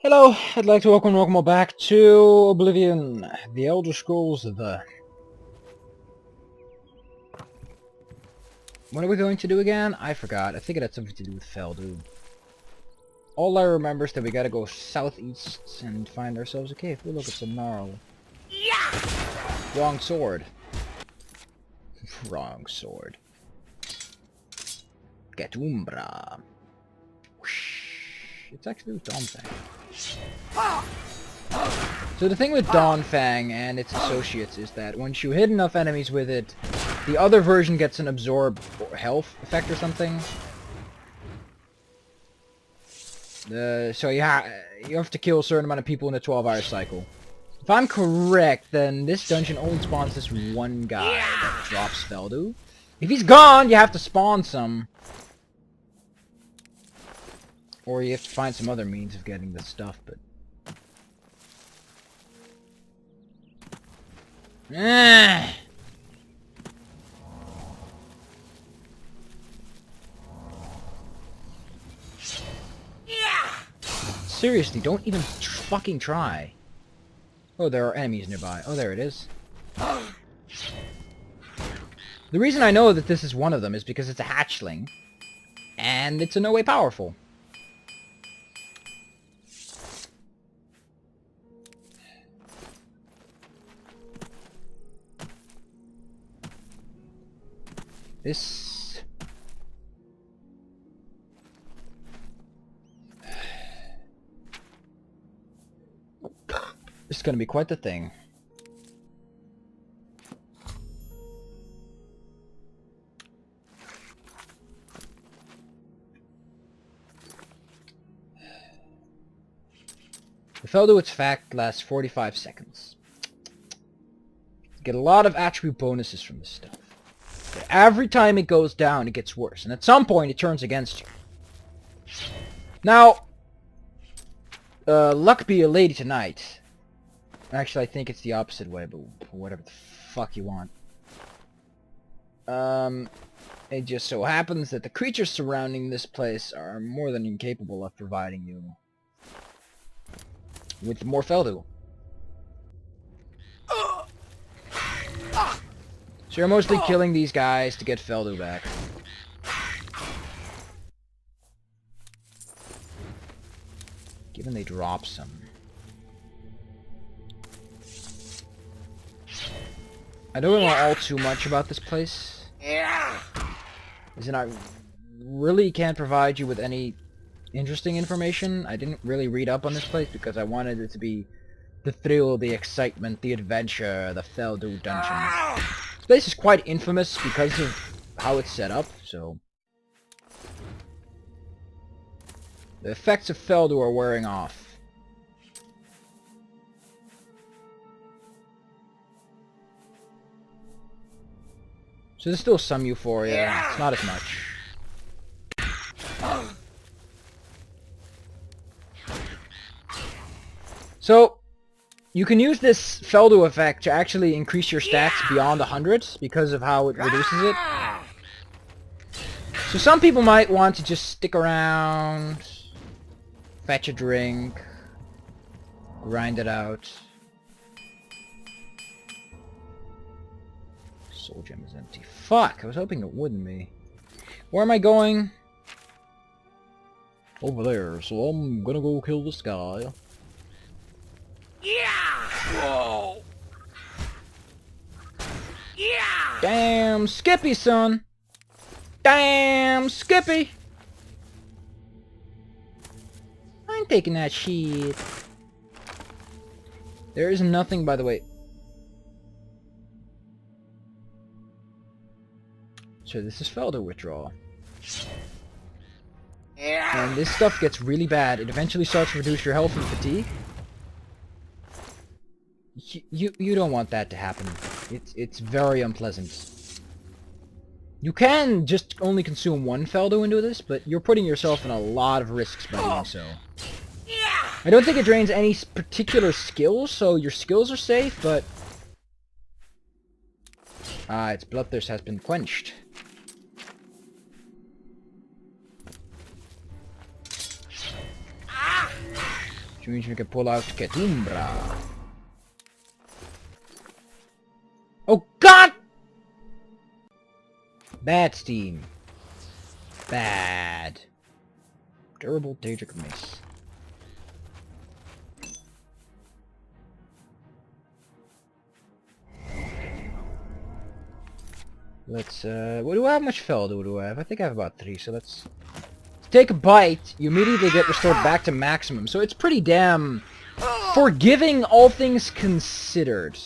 Hello, I'd like to welcome all back to Oblivion, the Elder Scrolls of the... What are we going to do again? I forgot. I think it had something to do with Feldu. All I remember is that we gotta go southeast and find ourselves a cave. We'll look at some gnarl. Wrong sword. Wrong sword. Get umbra. It's actually with Dawnfang. So the thing with Dawnfang and its associates is that once you hit enough enemies with it, the other version gets an absorb health effect or something. So you have to kill a certain amount of people in a 12-hour cycle. If I'm correct, then this dungeon only spawns this one guy that drops Feldu. If he's gone, you have to spawn some. Or you have to find some other means of getting the stuff, but... Seriously, don't even fucking try. Oh, there are enemies nearby. Oh, there it is. The reason I know that this is one of them is because it's a hatchling. And it's in no way powerful. This is going to be quite the thing. The Feldu its fact lasts 45 seconds. Get a lot of attribute bonuses from this stuff. But every time it goes down, it gets worse. And at some point, it turns against you. Now, luck be a lady tonight. Actually, I think it's the opposite way, but whatever the fuck you want. It just so happens that the creatures surrounding this place are more than incapable of providing you with more Feldu. So you're mostly killing these guys to get Feldu back. Given they drop some. I don't know all too much about this place. As in, I really can't provide you with any interesting information. I didn't really read up on this place because I wanted it to be the thrill, the excitement, the adventure, the Feldu dungeon. This place is quite infamous because of how it's set up, so... The effects of Feldu are wearing off. So there's still some euphoria, it's not as much. So, you can use this Feldu effect to actually increase your stats beyond 100 because of how it reduces it. So some people might want to just stick around, fetch a drink, grind it out. Soul gem is empty. Fuck, I was hoping it wouldn't be. Where am I going? Over there, so I'm gonna go kill this guy. Whoa! Damn Skippy, son! Damn Skippy! I ain't taking that shit. There is nothing, by the way. So this is Feldu withdrawal. And this stuff gets really bad. It eventually starts to reduce your health and fatigue. You don't want that to happen. It's very unpleasant. You can just only consume one Feldu into this, but you're putting yourself in a lot of risks by doing so. I don't think it drains any particular skills, so your skills are safe, but... its bloodthirst has been quenched. Which means we can pull out Ketumbra. Oh god! Bad steam. Bad. Durable Daedric Mace. Let's, what do I have? Much fel do I have? I think I have about 3, so let's take a bite. You immediately get restored back to maximum, so it's pretty damn forgiving, all things considered.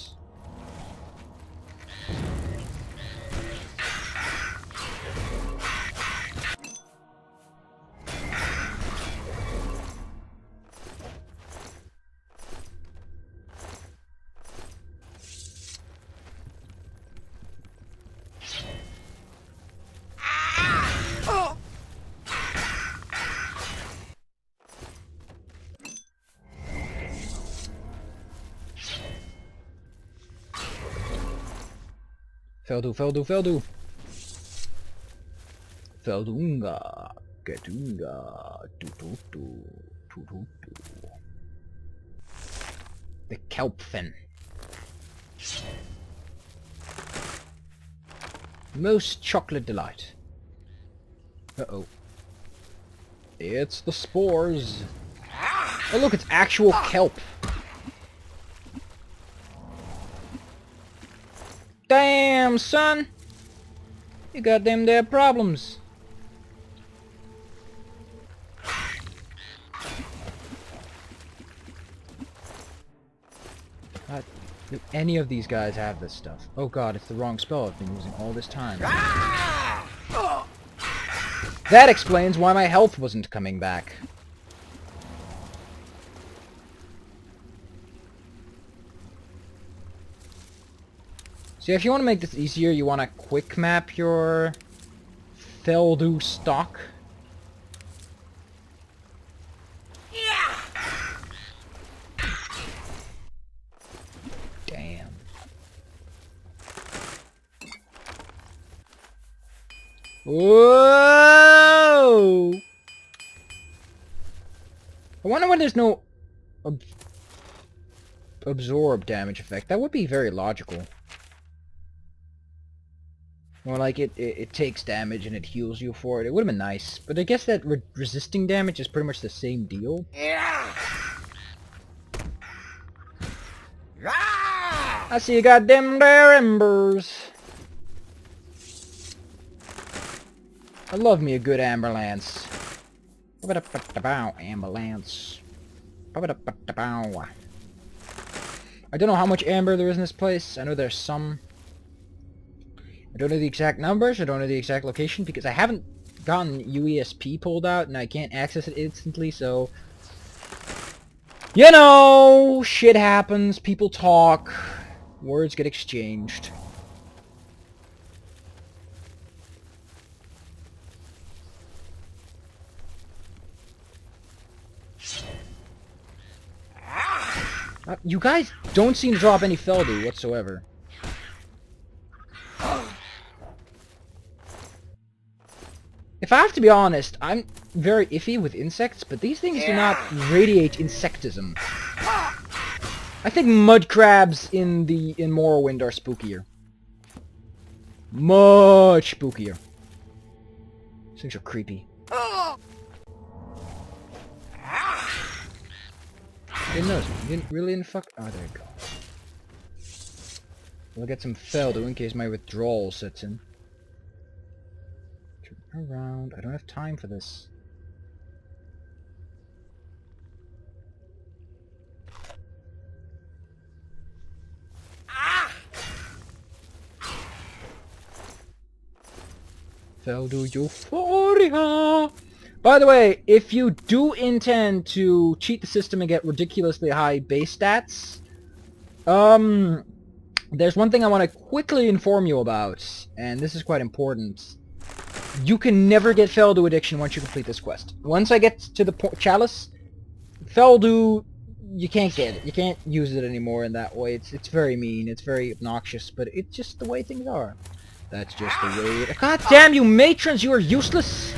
Feldu. Feldunga. Ketunga. Tututu. The Kelpfen. Most chocolate delight. Uh-oh. It's the spores. Oh look, it's actual kelp. Damn, son! You got them there problems. Do any of these guys have this stuff? Oh god, it's the wrong spell I've been using all this time. That explains why my health wasn't coming back. So if you want to make this easier, you want to quick map your Feldu stock. Damn. Whoa! I wonder why there's no absorb damage effect. That would be very logical. Or like it takes damage and it heals you for it. It would have been nice. But I guess that resisting damage is pretty much the same deal. Yeah. I see you got them there embers. I love me a good amber lance. Amber lance. I don't know how much amber there is in this place. I know there's some. I don't know the exact numbers, I don't know the exact location, because I haven't gotten UESP pulled out, and I can't access it instantly, so... You know, shit happens, people talk, words get exchanged. You guys don't seem to drop any Feldu whatsoever. If I have to be honest, I'm very iffy with insects, but these things do not radiate insectism. I think mud crabs in Morrowind are spookier. Much spookier. These things are creepy. Didn't notice me. You didn't fuck. Oh, there you go. We'll get some Feldu in case my withdrawal sets in. Around. I don't have time for this. Feldu Euphoria! By the way, if you do intend to cheat the system and get ridiculously high base stats, there's one thing I want to quickly inform you about, and this is quite important. You can never get Feldu addiction once you complete this quest. Once I get to the chalice, Feldu, you can't get it. You can't use it anymore in that way. It's very mean. It's very obnoxious, but it's just the way things are. That's just the way it... God damn you matrons, you are useless!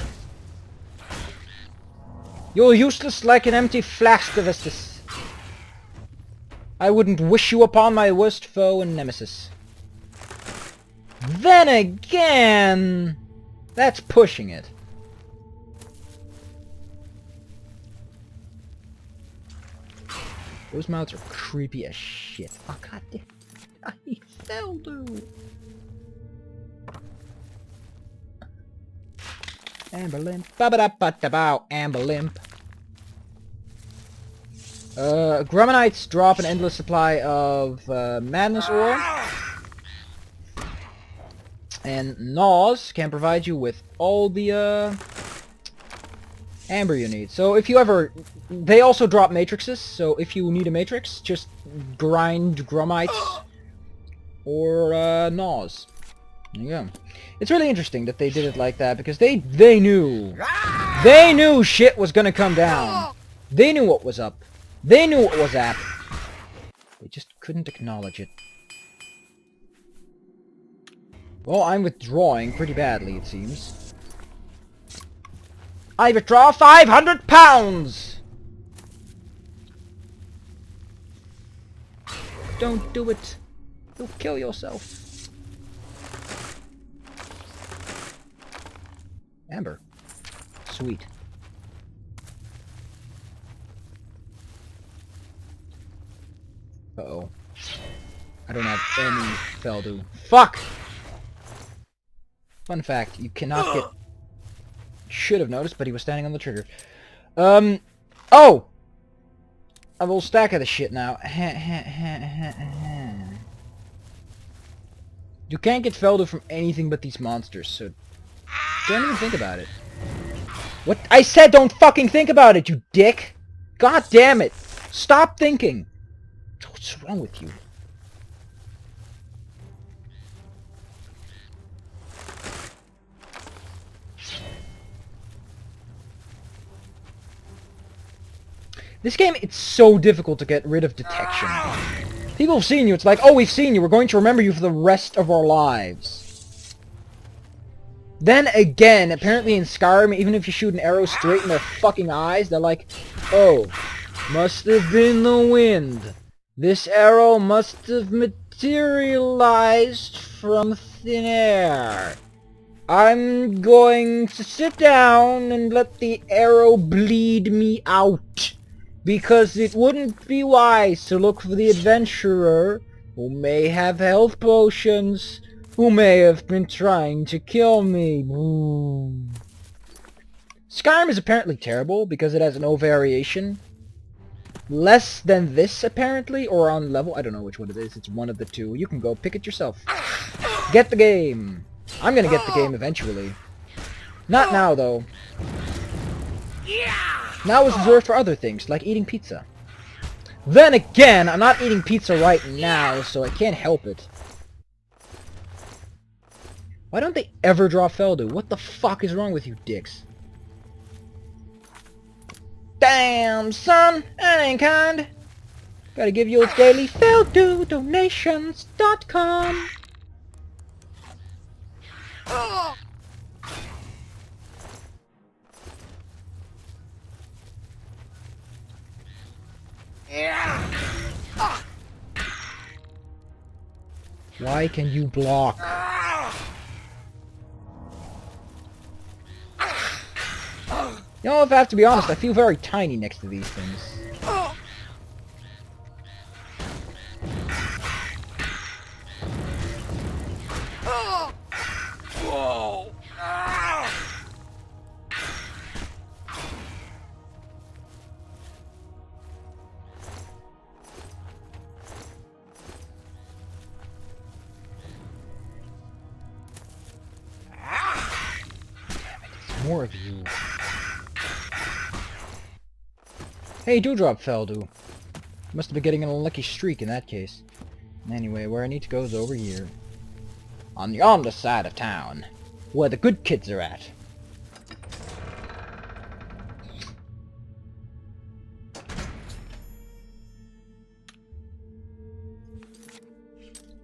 You're useless like an empty flask of estus. I wouldn't wish you upon my worst foe and nemesis. Then again, that's pushing it. Those mouths are creepy as shit. Oh god damn. I need Feldu. Amber Limp. Ba-ba-da-ba-da-bow. Amber Limp. Grummonites drop an endless supply of madness ore. And Gnaws can provide you with all the amber you need. So if you ever... They also drop matrices, so if you need a matrix, just grind Grummites or Gnaws. There you go. It's really interesting that they did it like that, because they knew. They knew shit was gonna come down. They knew what was up. They knew what was up. They just couldn't acknowledge it. Well, I'm withdrawing pretty badly, it seems. I withdraw 500 pounds! Don't do it. You'll kill yourself. Amber. Sweet. Uh-oh. I don't have any Feldu. Fuck! Fun fact, you cannot get... Should have noticed, but he was standing on the trigger. Oh! I have a whole stack of this shit now. You can't get Feldu from anything but these monsters, so... Don't even think about it. What? I said don't fucking think about it, you dick! God damn it! Stop thinking! What's wrong with you? This game, it's so difficult to get rid of detection. People have seen you, it's like, oh, we've seen you, we're going to remember you for the rest of our lives. Then again, apparently in Skyrim, even if you shoot an arrow straight in their fucking eyes, they're like, oh, must have been the wind. This arrow must have materialized from thin air. I'm going to sit down and let the arrow bleed me out. Because it wouldn't be wise to look for the adventurer who may have health potions, who may have been trying to kill me. Skyrim is apparently terrible because it has no variation. Less than this, apparently, or on level. I don't know which one it is. It's one of the two. You can go pick it yourself. Get the game. I'm gonna get the game eventually. Not now, though. Now is reserved for other things, like eating pizza. Then again, I'm not eating pizza right now, so I can't help it. Why don't they ever draw Feldu? What the fuck is wrong with you dicks? Damn, son, that ain't kind. Gotta give you a daily FelduDonations.com. Why can you block? You know, if I have to be honest, I feel very tiny next to these things. Whoa! More of you. Hey, Dewdrop Feldu. Must have been getting an unlucky streak in that case. Anyway, where I need to go is over here. On yonder side of town. Where the good kids are at.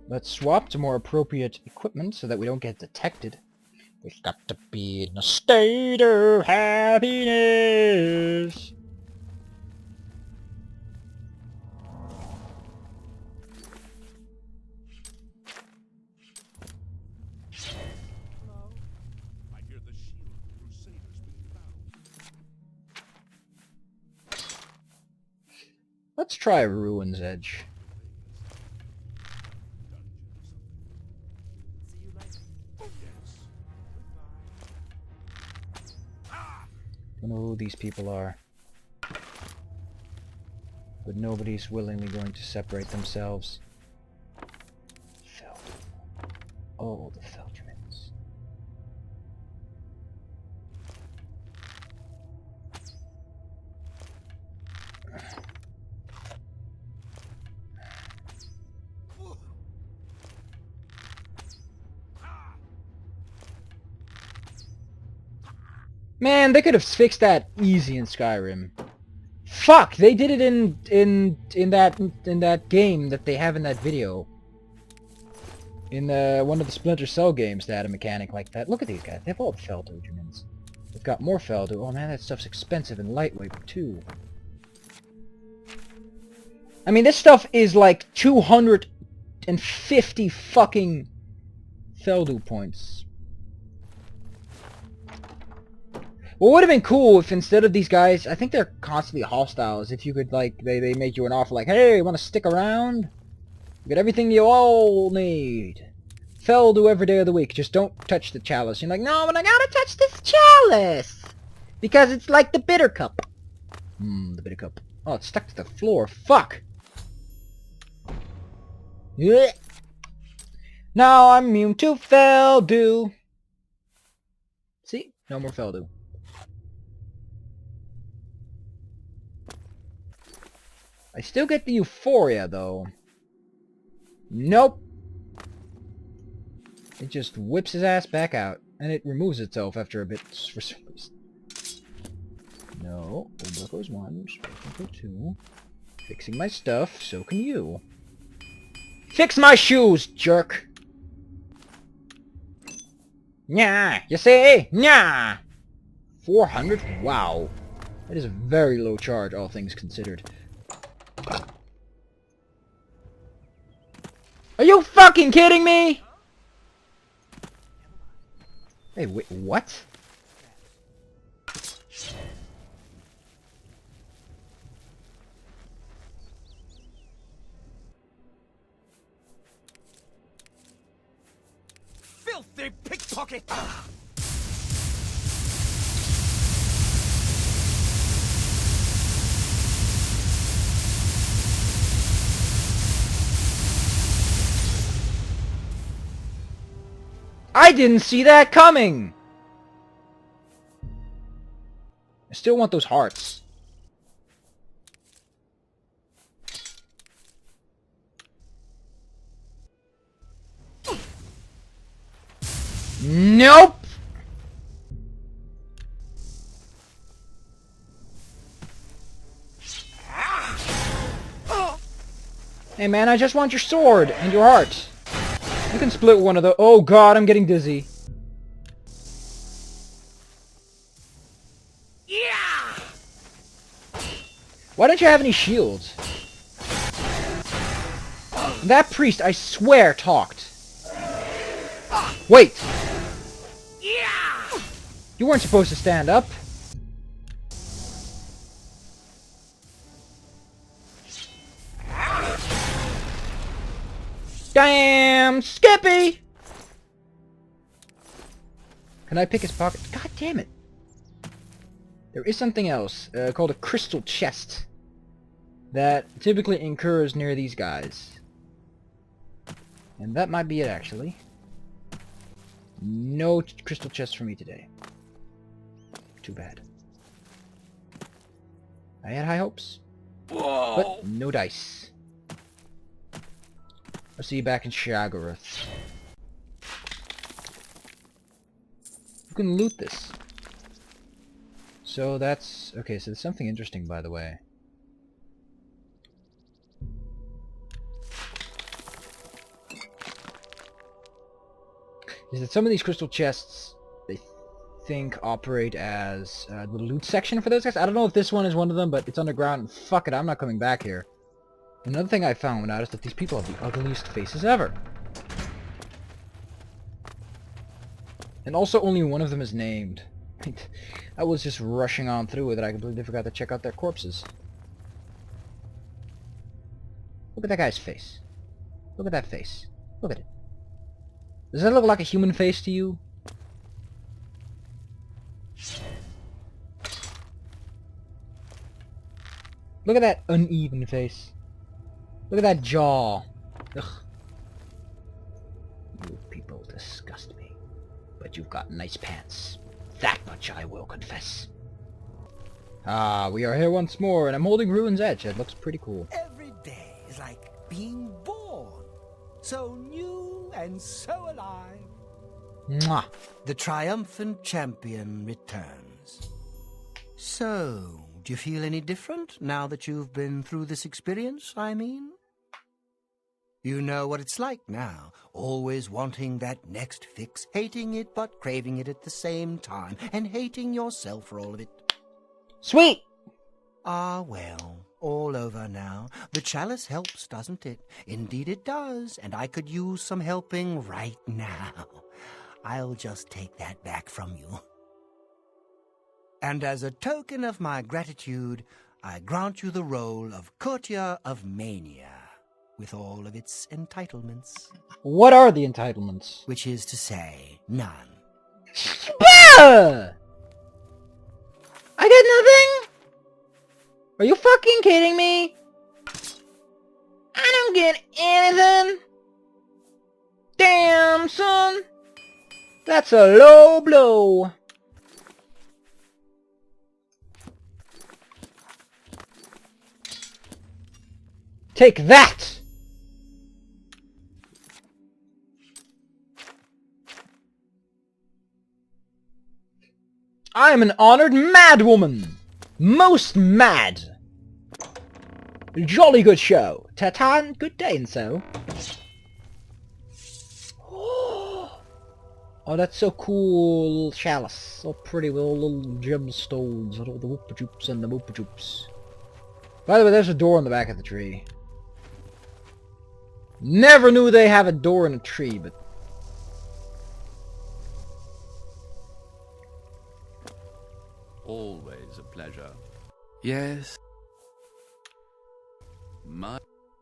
Let's swap to more appropriate equipment so that we don't get detected. We've got to be in a state of happiness. Let's try Ruin's Edge. Don't know who these people are. But nobody's willingly going to separate themselves. Feld. Oh, the Feldmans. Man, they could have fixed that easy in Skyrim. Fuck! They did it in that game that they have in that video. In one of the Splinter Cell games, they had a mechanic like that. Look at these guys. They have all the Feldo Germans. They've got more Feldo. Oh man, that stuff's expensive and lightweight too. I mean, this stuff is like 250 fucking Feldo points. What would have been cool if instead of these guys, I think they're constantly hostiles, if you could, like, they make you an offer like, hey, you want to stick around? You get everything you all need. Feldo every day of the week, just don't touch the chalice. You're like, no, but I gotta touch this chalice! Because it's like the bitter cup. The bitter cup. Oh, it's stuck to the floor, fuck! Yeah. Now I'm immune to Feldo. See? No more Feldo. I still get the euphoria, though. Nope. It just whips his ass back out, and it removes itself after a bit for some reason. No. Old goes 1, go 2. Fixing my stuff, so can you. Fix my shoes, jerk! Nya! You see? Nya! 400? Wow. That is a very low charge, all things considered. Are you fucking kidding me? Hey, wait, what? Filthy pickpocket! I didn't see that coming! I still want those hearts. Nope! Hey man, I just want your sword and your heart. You can split one of the... Oh god, I'm getting dizzy. Yeah! Why don't you have any shields? That priest, I swear, talked. Wait! Yeah! You weren't supposed to stand up. Damn, Skippy! Can I pick his pocket? God damn it. There is something else, called a crystal chest, that typically occurs near these guys. And that might be it, actually. No crystal chest for me today. Too bad. I had high hopes. Whoa! But no dice. I'll see you back in Shaggorath. You can loot this. So that's... Okay, so there's something interesting, by the way. Is that some of these crystal chests, they think, operate as the loot section for those guys? I don't know if this one is one of them, but it's underground, and fuck it, I'm not coming back here. Another thing I found out is that these people have the ugliest faces ever. And also only one of them is named. I was just rushing on through it and I completely forgot to check out their corpses. Look at that guy's face. Look at that face. Look at it. Does that look like a human face to you? Look at that uneven face. Look at that jaw. Ugh. You people disgust me. But you've got nice pants. That much I will confess. Ah, we are here once more, and I'm holding Ruin's Edge. It looks pretty cool. Every day is like being born. So new and so alive. Mwah. The triumphant champion returns. So, do you feel any different now that you've been through this experience, I mean? You know what it's like now, always wanting that next fix, hating it but craving it at the same time, and hating yourself for all of it. Sweet! Ah, well, all over now. The chalice helps, doesn't it? Indeed it does, and I could use some helping right now. I'll just take that back from you. And as a token of my gratitude, I grant you the role of Courtier of Mania, with all of its entitlements. What are the entitlements? Which is to say, none. Bah! I get nothing? Are you fucking kidding me? I don't get anything. Damn, son. That's a low blow. Take that! I am an honored madwoman! Most mad! Jolly good show. Thadon, good day and so. Oh, that's so cool. Chalice. So pretty with all little gemstones and all the whoop-a-joops and the whoop-a-joops. By the way, there's a door in the back of the tree. Never knew they have a door in a tree, but... Always a pleasure. Yes.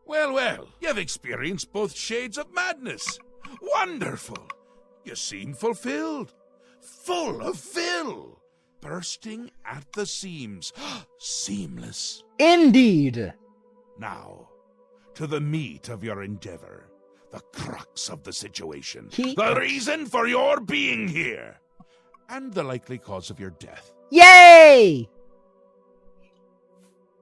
Well, well, you've experienced both shades of madness. Wonderful. You seem fulfilled. Full of fill. Bursting at the seams. Seamless. Indeed! Now, to the meat of your endeavor. The crux of the situation. The reason for your being here. And the likely cause of your death. Yay!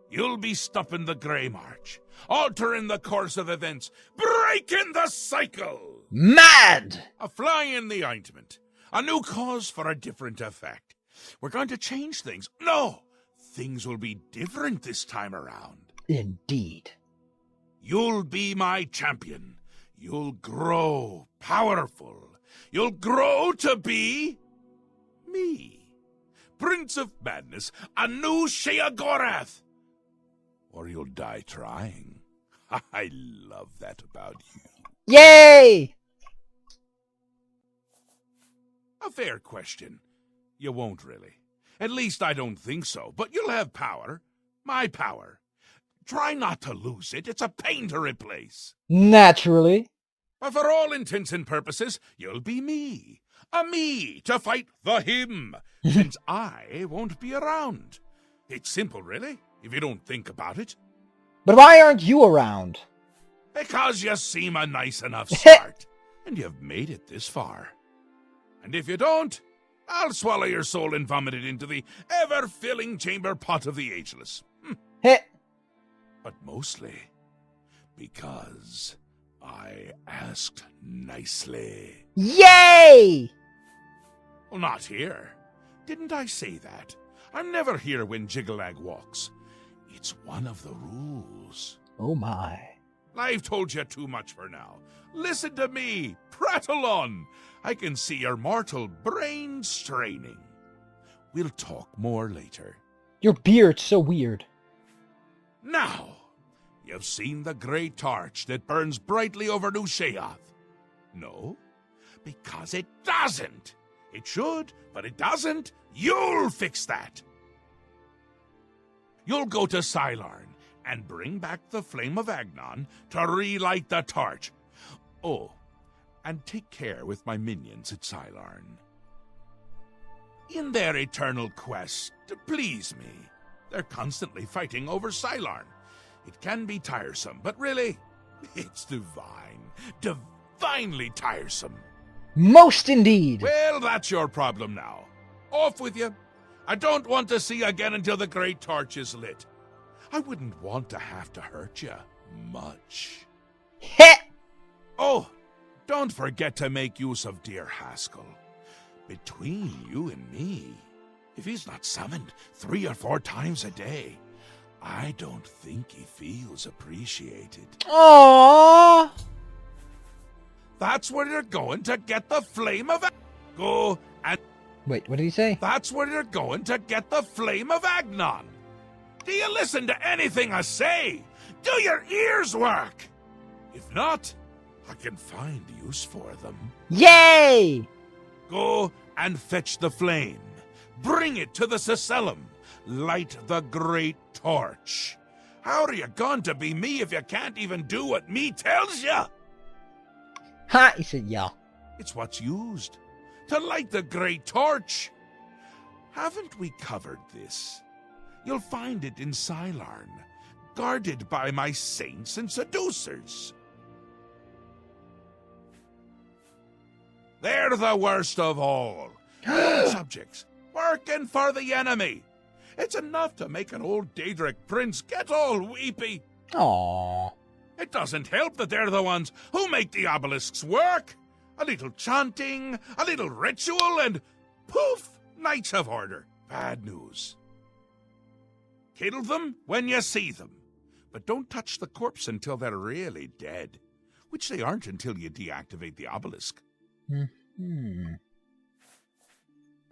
You'll be stopping the Grey March, altering the course of events, breaking the cycle! Mad! A fly in the ointment, a new cause for a different effect. We're going to change things. No! Things will be different this time around. Indeed. You'll be my champion. You'll grow powerful. You'll grow to be... me. Prince of Madness, a new Sheogorath. Or you'll die trying. I love that about you. Yay! A fair question. You won't really. At least I don't think so. But you'll have power. My power. Try not to lose it. It's a pain to replace. Naturally. But for all intents and purposes, you'll be me. A me to fight the him. Since I won't be around. It's simple, really, if you don't think about it. But why aren't you around? Because you seem a nice enough start. And you've made it this far. And if you don't, I'll swallow your soul and vomit it into the ever-filling chamber pot of the ageless. Heh. But mostly because I asked nicely. Yay! Well, not here. Didn't I say that? I'm never here when Jiggalag walks. It's one of the rules. Oh my. I've told you too much for now. Listen to me. Prattle on. I can see your mortal brain straining. We'll talk more later. Your beard's so weird. Now, you've seen the great torch that burns brightly over New Sheoth. No? Because it doesn't. It should, but it doesn't. You'll fix that. You'll go to Cylorn, and bring back the flame of Agnon to relight the torch. Oh, and take care with my minions at Sylarn. In their eternal quest to please me, they're constantly fighting over Sylarn. It can be tiresome, but really, it's divine. Divinely tiresome. Most indeed. Well, that's your problem now. Off with you. I don't want to see you again until the great torch is lit. I wouldn't want to have to hurt you much. Heh! Oh, don't forget to make use of dear Haskell. Between you and me, if he's not summoned 3 or 4 times a day, I don't think he feels appreciated. Aww. That's where you're going to get the flame of Go and... Wait, what did he say? That's where you're going to get the flame of Agnon. Do you listen to anything I say? Do your ears work? If not, I can find use for them. Yay! Go and fetch the flame. Bring it to the Cecellum. Light the great torch. How are you going to be me if you can't even do what me tells you? Ha! He said, yeah. It's what's used to light the great torch. Haven't we covered this? You'll find it in Sylarn, guarded by my saints and seducers. They're the worst of all. Subjects, working for the enemy. It's enough to make an old Daedric prince get all weepy. Aww. It doesn't help that they're the ones who make the obelisks work. A little chanting, a little ritual, and poof, Knights of Order. Bad news. Kill them when you see them, but don't touch the corpse until they're really dead, which they aren't until you deactivate the obelisk. Mm-hmm.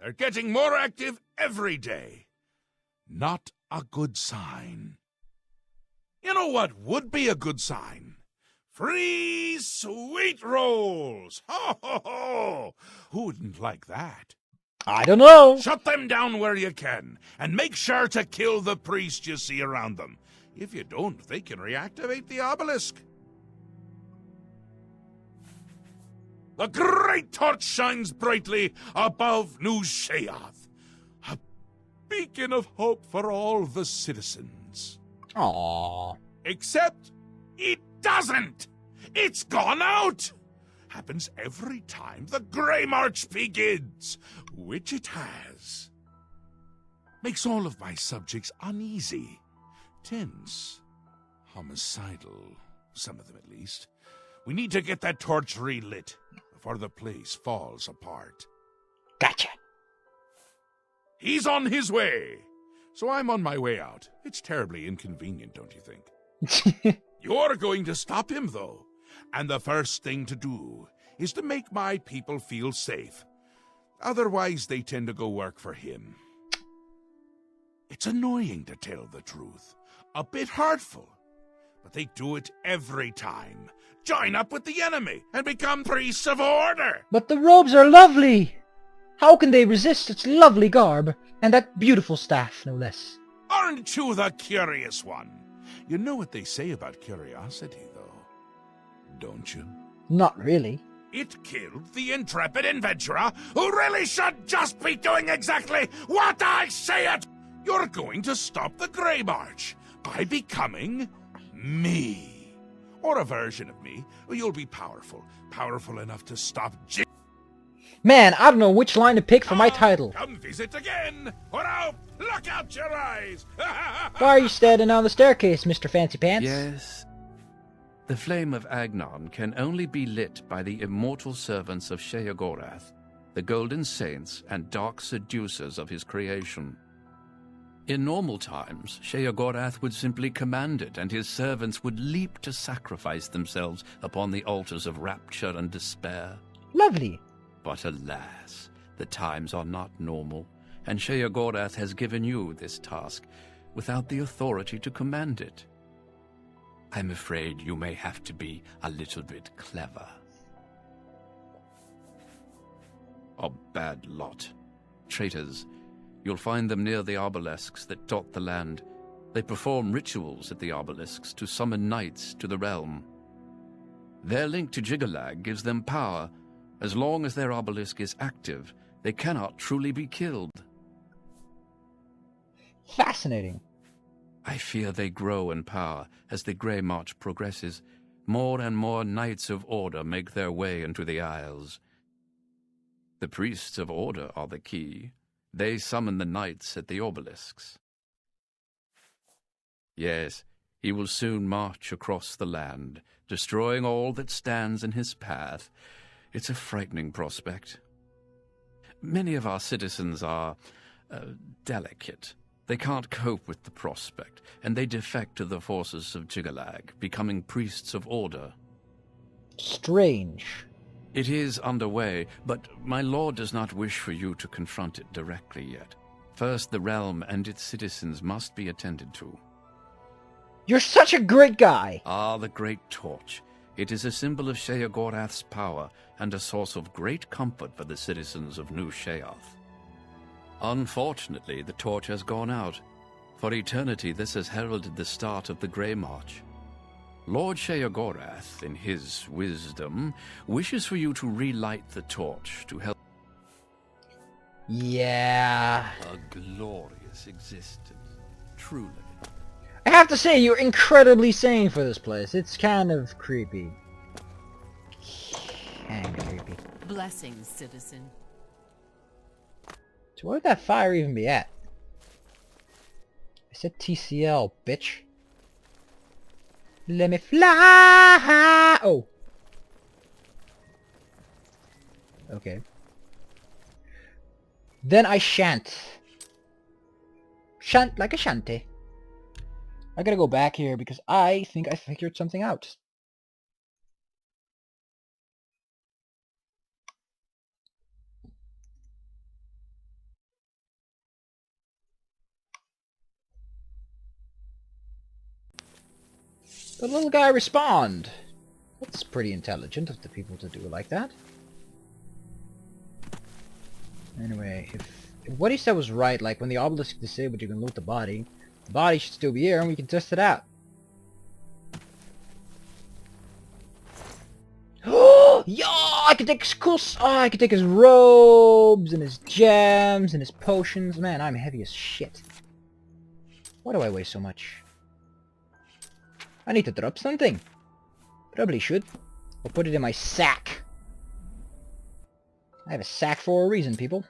They're getting more active every day. Not a good sign. You know what would be a good sign? Free sweet rolls! Ho, ho, ho! Who wouldn't like that? I don't know. Shut them down where you can, and make sure to kill the priest you see around them. If you don't, they can reactivate the obelisk. The great torch shines brightly above New Sheath, a beacon of hope for all the citizens. Aww. Except it doesn't! It's gone out! Happens every time the Grey March begins, which it has. Makes all of my subjects uneasy, tense, homicidal, some of them at least. We need to get that torch relit before the place falls apart. Gotcha. He's on his way, so I'm on my way out. It's terribly inconvenient, don't you think? You're going to stop him, though. And the first thing to do is to make my people feel safe. Otherwise, they tend to go work for him. It's annoying, to tell the truth. A bit hurtful. But they do it every time. Join up with the enemy and become priests of order. But the robes are lovely. How can they resist such lovely garb? And that beautiful staff, no less. Aren't you the curious one? You know what they say about curiosity, though, don't you? Not really. It killed the intrepid adventurer who really should just be doing exactly what I say it! You're going to stop the Grey March by becoming me. Or a version of me. You'll be powerful. Powerful enough to stop Man, I don't know which line to pick for my title. Come visit again, or I'll pluck out your eyes! Why are you standing on the staircase, Mr. Fancy Pants? Yes. The flame of Agnon can only be lit by the immortal servants of Sheogorath, the golden saints and dark seducers of his creation. In normal times, Sheogorath would simply command it, and his servants would leap to sacrifice themselves upon the altars of rapture and despair. Lovely. But alas, the times are not normal, and Sheogorath has given you this task without the authority to command it. I'm afraid you may have to be a little bit clever. A bad lot. Traitors. You'll find them near the obelisks that dot the land. They perform rituals at the obelisks to summon knights to the realm. Their link to Jiggalag gives them power. As long as their obelisk is active, they cannot truly be killed. Fascinating. I fear they grow in power as the Grey March progresses. More and more Knights of Order make their way into the Isles. The priests of Order are the key. They summon the knights at the obelisks. Yes, he will soon march across the land, destroying all that stands in his path. It's a frightening prospect. Many of our citizens are delicate. They can't cope with the prospect, and they defect to the forces of Jiggalag, becoming priests of Order. Strange. It is underway, but my lord does not wish for you to confront it directly yet. First, the realm and its citizens must be attended to. You're such a great guy! Ah, the Great Torch. It is a symbol of Sheogorath's power and a source of great comfort for the citizens of New Sheoth. Unfortunately, the torch has gone out. For eternity, this has heralded the start of the Grey March. Lord Sheogorath, in his wisdom, wishes for you to relight the torch to help. Yeah. A glorious existence, truly. I have to say, you're incredibly sane for this place. It's kind of creepy. Kind of creepy. Blessings, citizen. So where would that fire even be at? I said TCL, bitch. Let me fly! Oh. Okay. Then I shan't. Shan't like a shanty. I gotta go back here because I think I figured something out. The little guy respond. That's pretty intelligent of the people to do it like that. Anyway, if what he said was right, like when the obelisk is disabled you can loot the body should still be here and we can test it out. Oh, yo! I could take his I could take his robes and his gems and his potions. Man, I'm heavy as shit. Why do I weigh so much? I need to drop something. Probably should. I'll put it in my sack. I have a sack for a reason, people.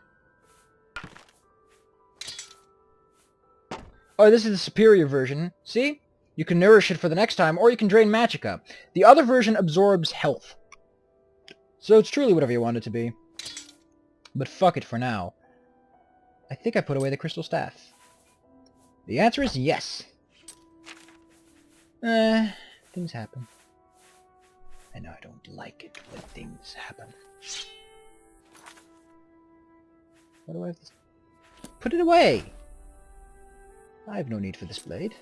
Oh, this is the superior version. See? You can nourish it for the next time, or you can drain magicka. The other version absorbs health. So it's truly whatever you want it to be. But fuck it for now. I think I put away the crystal staff. The answer is yes. Things happen. I know I don't like it when things happen. What do I have to... Put it away! I have no need for this blade.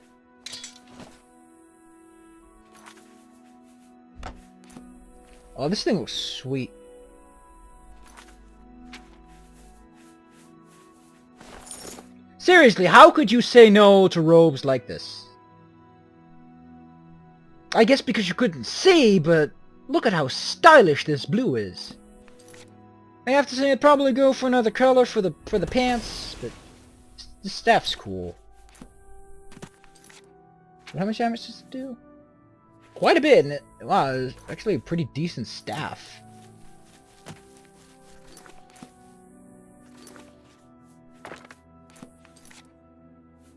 Oh, this thing looks sweet. Seriously, how could you say no to robes like this? I guess because you couldn't see, but look at how stylish this blue is. I have to say I'd probably go for another color for the pants, but the staff's cool. But how much damage does it do? Quite a bit, and wow, it's actually a pretty decent staff.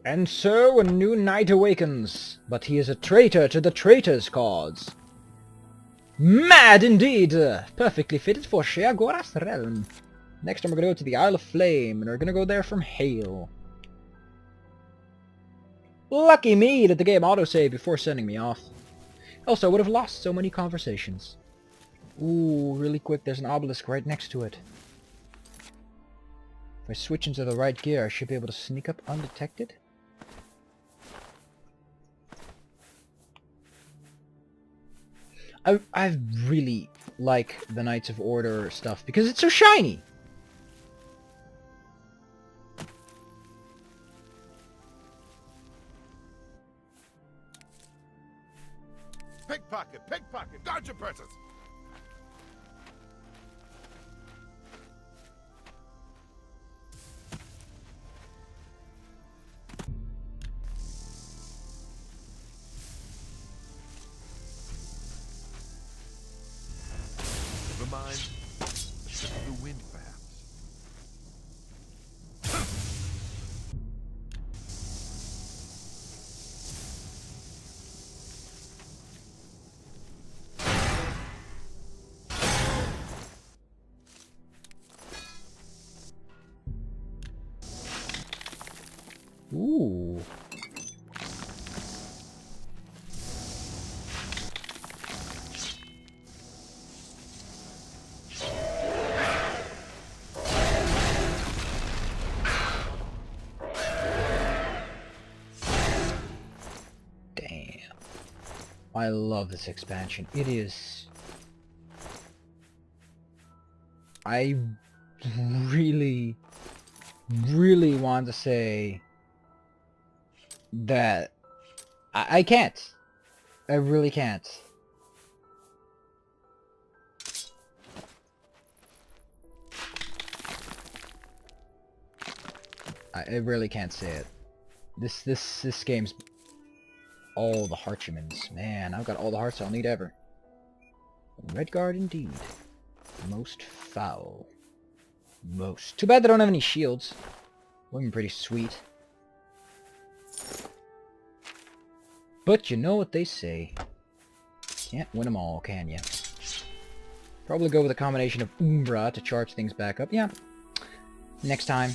And so a new knight awakens, but he is a traitor to the traitor's cause. Mad indeed! Perfectly fitted for Sheogorath's realm. Next time we're gonna go to the Isle of Flame, and we're gonna go there from Hail. Lucky me that the game autosaved before sending me off. Also, I would have lost so many conversations. Ooh, really quick, there's an obelisk right next to it. If I switch into the right gear, I should be able to sneak up undetected. I really like the Knights of Order stuff because it's so shiny. Pickpocket, pickpocket, guard your purses. Never mind. A slip of the wind, perhaps. Ooh. Damn. I love this expansion. It is... I really want to say that I can't. I really can't. I really can't say it. This game's all the Heartchemins. Man, I've got all the hearts I'll need ever. Redguard indeed. Most foul. Most. Too bad they don't have any shields. Would be pretty sweet. But you know what they say. Can't win them all, can ya? Probably go with a combination of Umbra to charge things back up. Yeah. Next time.